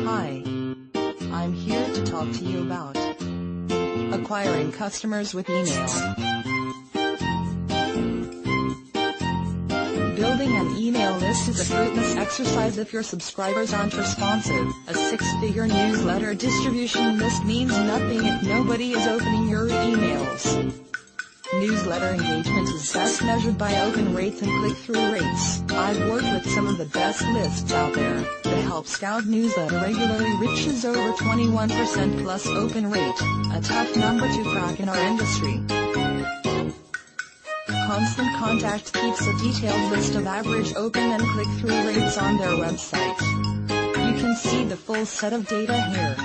Hi. I'm here to talk to you about acquiring customers with email. Building an email list is a fruitless exercise if your subscribers aren't responsive. A six-figure newsletter distribution list means nothing if nobody is opening your emails. Newsletter engagement is best measured by open rates and click-through rates. I've worked with some of the best lists out there. The Help Scout newsletter regularly reaches over 21% plus open rate, a tough number to crack in our industry. Constant Contact keeps a detailed list of average open and click-through rates on their website. You can see the full set of data here.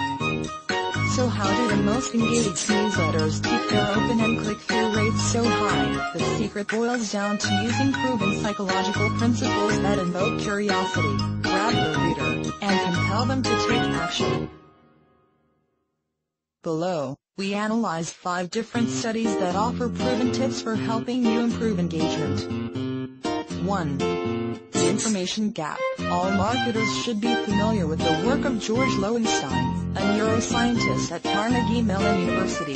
So how do the most engaged newsletters keep their open and click-through rates so high? The secret boils down to using proven psychological principles that invoke curiosity, grab the reader, and compel them to take action. Below, we analyze 5 different studies that offer proven tips for helping you improve engagement. 1. The information gap. All marketers should be familiar with the work of George Loewenstein, a neuroscientist at Carnegie Mellon University.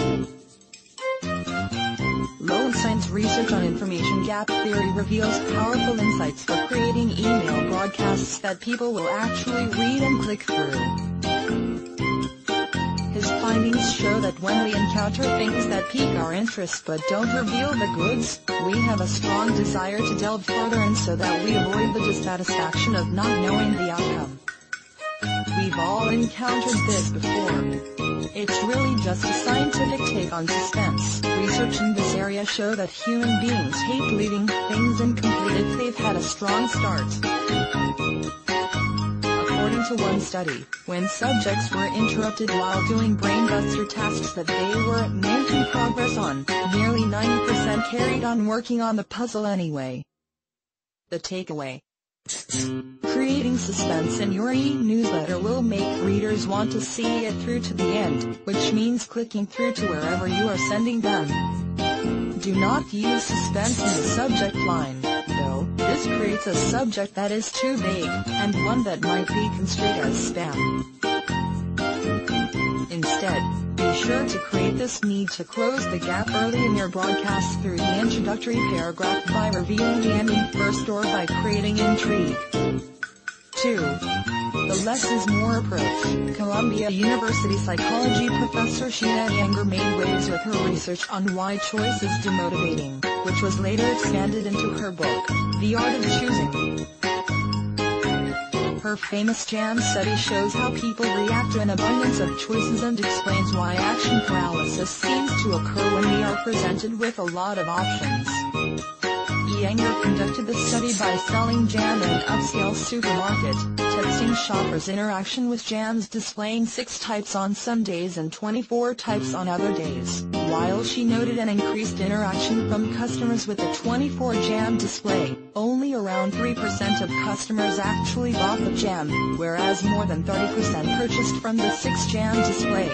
Loewenstein's research on information gap theory reveals powerful insights for creating email broadcasts that people will actually read and click through. His findings show that when we encounter things that pique our interest but don't reveal the goods, we have a strong desire to delve further in so that we avoid the dissatisfaction of not knowing the outcome. We've all encountered this before. It's really just a scientific take on suspense. Research in this area show that human beings hate leaving things incomplete if they've had a strong start. According to one study, when subjects were interrupted while doing brainbuster tasks that they were making progress on, nearly 90% carried on working on the puzzle anyway. The takeaway: creating suspense in your e-newsletter will make readers want to see it through to the end, which means clicking through to wherever you are sending them. Do not use suspense in the subject line, though. This creates a subject that is too vague, and one that might be construed as spam. Instead, be sure to create this need to close the gap early in your broadcast through the introductory paragraph by revealing the ending first or by creating intrigue. 2. The less is more approach. Columbia University psychology professor Sheena Iyengar made waves with her research on why choice is demotivating, which was later expanded into her book, The Art of Choosing. Her famous jam study shows how people react to an abundance of choices and explains why action paralysis seems to occur when we are presented with a lot of options. Iyengar conducted the study by selling jam in an upscale supermarket, testing shoppers' interaction with jams, displaying 6 types on some days and 24 types on other days. While she noted an increased interaction from customers with the 24 jam display, only around 3% of customers actually bought the jam, whereas more than 30% purchased from the 6 jam display.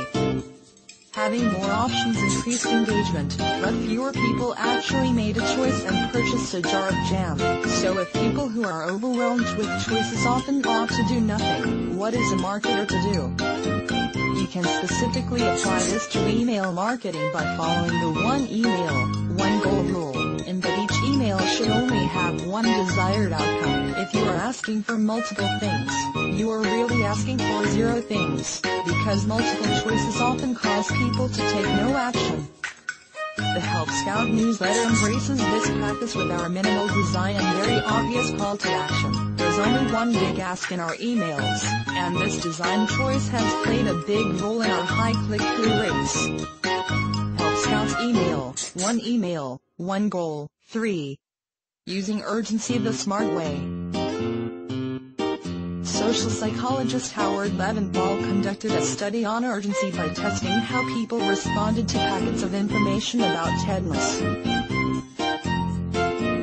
Having more options increased engagement, but fewer people actually made a choice and purchased a jar of jam. So if people who are overwhelmed with choices often opt to do nothing, what is a marketer to do? You can specifically apply this to email marketing by following the one email, one goal rule, in that each email should only have one desired outcome. If you are asking for multiple things, you are really asking for 0 things, because multiple choices often cause people to take no action. The Help Scout newsletter embraces this practice with our minimal design and very obvious call to action. There's only one big ask in our emails, and this design choice has played a big role in our high click-through rates. Help Scout's email, one goal. 3. Using urgency the smart way. Social psychologist Howard Leventhal conducted a study on urgency by testing how people responded to packets of information about tetanus.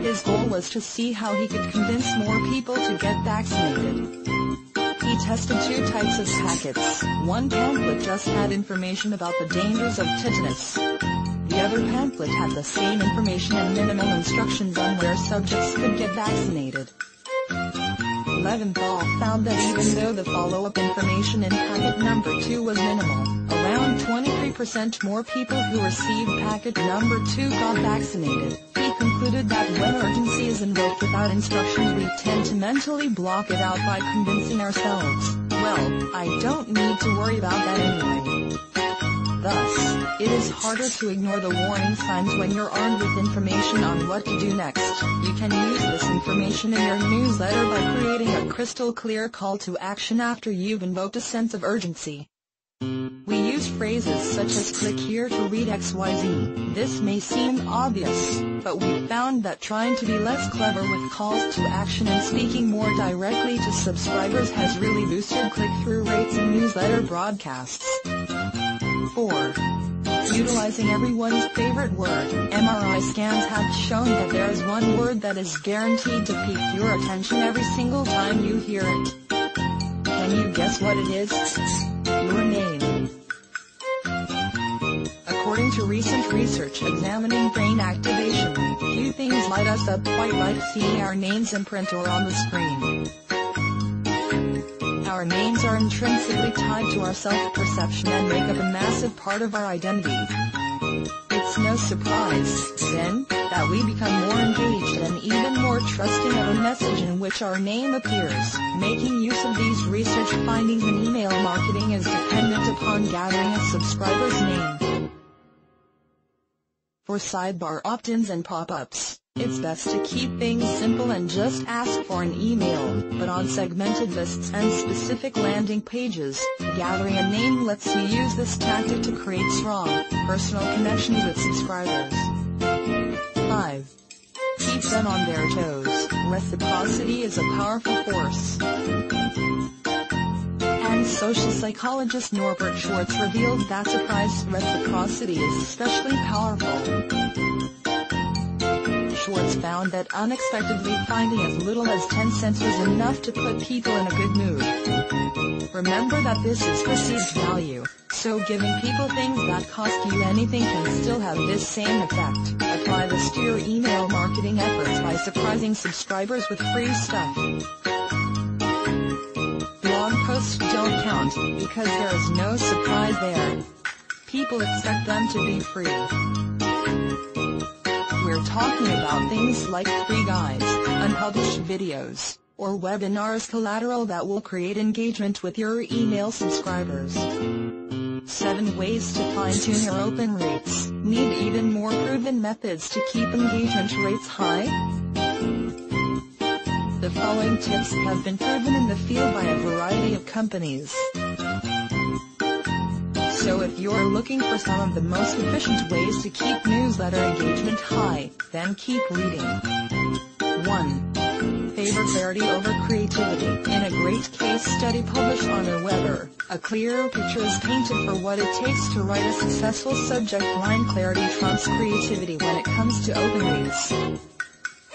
His goal was to see how he could convince more people to get vaccinated. He tested 2 types of packets. One pamphlet just had information about the dangers of tetanus. The other pamphlet had the same information and minimal instructions on where subjects could get vaccinated. Leventhal found that even though the follow-up information in packet number 2 was minimal, around 23% more people who received packet number 2 got vaccinated. He concluded that when urgency is invoked without instructions, we tend to mentally block it out by convincing ourselves, well, I don't need to worry about that anyway. Thus, it is harder to ignore the warning signs when you're armed with information on what to do next. You can use this information in your newsletter by creating a crystal clear call to action after you've invoked a sense of urgency. We use phrases such as click here to read XYZ. This may seem obvious, but we found that trying to be less clever with calls to action and speaking more directly to subscribers has really boosted click-through rates in newsletter broadcasts. 4. Utilizing everyone's favorite word. MRI scans have shown that there is one word that is guaranteed to pique your attention every single time you hear it. Can you guess what it is? Your name. According to recent research examining brain activation, few things light us up quite like seeing our names in print or on the screen. Our names are intrinsically tied to our self-perception and make up a massive part of our identity. It's no surprise, then, that we become more engaged and even more trusting of a message in which our name appears. Making use of these research findings in email marketing is dependent upon gathering a subscriber's name. For sidebar opt-ins and pop-ups, it's best to keep things simple and just ask for an email, but on segmented lists and specific landing pages, gathering a name lets you use this tactic to create strong, personal connections with subscribers. 5. Keep them on their toes. Reciprocity is a powerful force. And social psychologist Norbert Schwartz revealed that surprise reciprocity is especially powerful. Schwartz found that unexpectedly finding as little as 10 cents was enough to put people in a good mood. Remember that this is perceived value, so giving people things that cost you anything can still have this same effect. Apply this to your email marketing efforts by surprising subscribers with free stuff. Blog posts don't count, because there is no surprise there. People expect them to be free. We're talking about things like free guides, unpublished videos, or webinars collateral that will create engagement with your email subscribers. 7 ways to fine-tune your open rates. Need even more proven methods to keep engagement rates high? The following tips have been proven in the field by a variety of companies. So if you're looking for some of the most efficient ways to keep newsletter engagement high, then keep reading. 1. Favor clarity over creativity. In a great case study published on Aweber, a clearer picture is painted for what it takes to write a successful subject line. Clarity trumps creativity when it comes to open rates.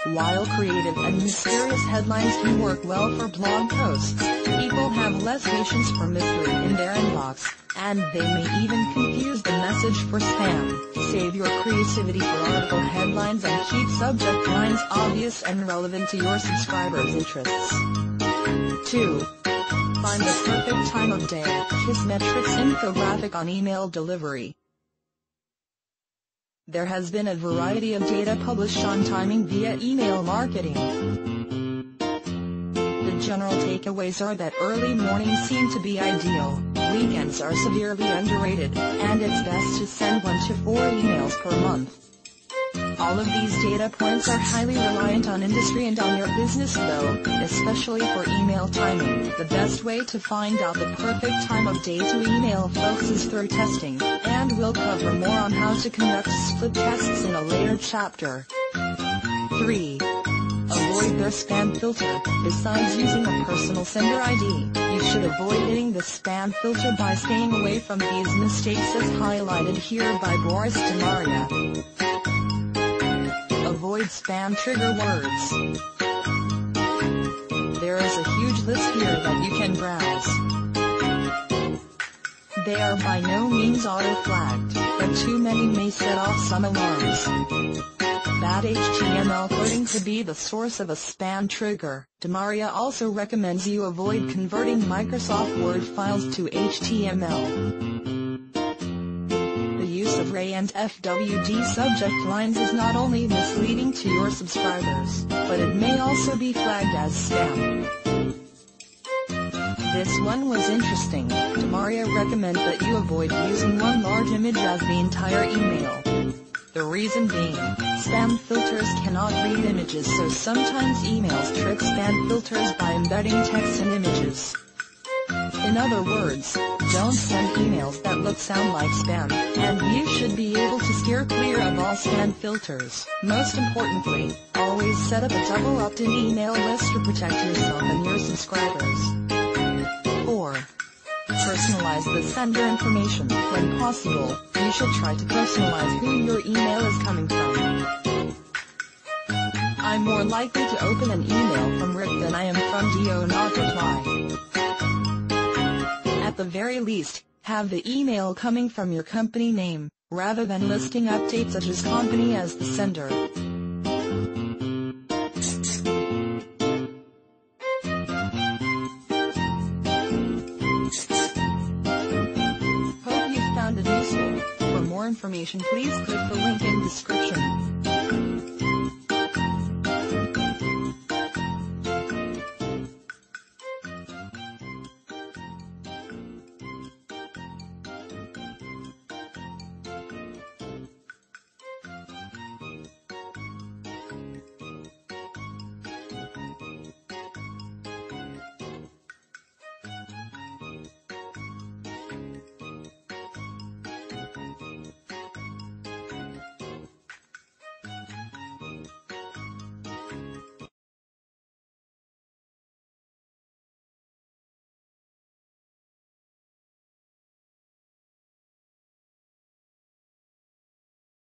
While creative and mysterious headlines can work well for blog posts, people have less patience for mystery in their inbox, and they may even confuse the message for spam. Save your creativity for article headlines and keep subject lines obvious and relevant to your subscribers' interests. 2. Find the perfect time of day. Kissmetrics infographic on email delivery. There has been a variety of data published on timing via email marketing. The general takeaways are that early mornings seem to be ideal, weekends are severely underrated, and it's best to send 1 to 4 emails per month. All of these data points are highly reliant on industry and on your business though, especially for email timing. The best way to find out the perfect time of day to email folks is through testing, and we'll cover more on how to conduct split tests in a later chapter. 3. Avoid their spam filter. Besides using a personal sender ID, you should avoid hitting the spam filter by staying away from these mistakes as highlighted here by Boris Demaria. Avoid spam trigger words. There is a huge list here that you can browse. They are by no means auto-flagged, but too many may set off some alarms. bad HTML coding could be the source of a spam trigger. Demaria also recommends you avoid converting Microsoft Word files to HTML. The use of RAY and FWD subject lines is not only misleading to your subscribers, but it may also be flagged as spam. This one was interesting. Demaria recommends that you avoid using one large image as the entire email. The reason being, spam filters cannot read images, so sometimes emails trick spam filters by embedding text and images. In other words, don't send emails that sound like spam, and you should be able to steer clear of all spam filters. Most importantly, always set up a double opt-in email list to protect yourself and your subscribers. 4. Personalize the sender information. When possible, you should try to personalize who your email is coming from. I'm more likely to open an email from Rick than I am from Do Not Reply. At the very least, have the email coming from your company name, rather than listing updates such as company as the sender. Hope you found it useful. For more information, please click the link in description.